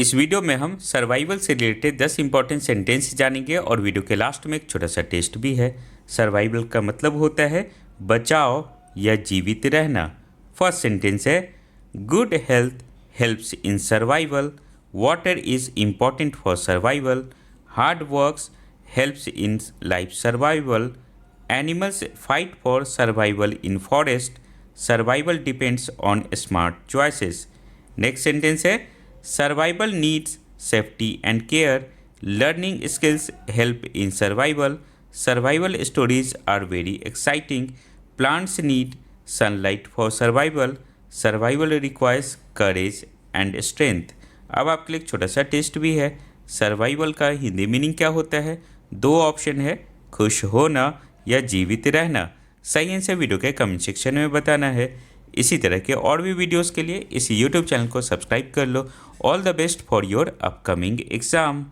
इस वीडियो में हम सर्वाइवल से रिलेटेड 10 इंपॉर्टेंट सेंटेंस जानेंगे और वीडियो के लास्ट में एक छोटा सा टेस्ट भी है। सर्वाइवल का मतलब होता है बचाव या जीवित रहना। फर्स्ट सेंटेंस है good health helps in survival, water is important for survival, hard works helps in life survival, animals fight for survival in forest, survival depends on smart choices. Next sentence है survival needs safety and care, learning skills help in survival, survival stories are very exciting, plants need sunlight for survival, survival requires courage and strength. अब आपके लिए एक छोटा सा test भी है। Survival का हिंदी मीनिंग क्या होता है? दो ऑप्शन है, खुश होना या जीवित रहना। सही आंसर वीडियो के कमेंट सेक्शन में बताना है। इसी तरह के और भी वीडियोस के लिए इस YouTube चैनल को सब्सक्राइब कर लो। All the best for your upcoming exam.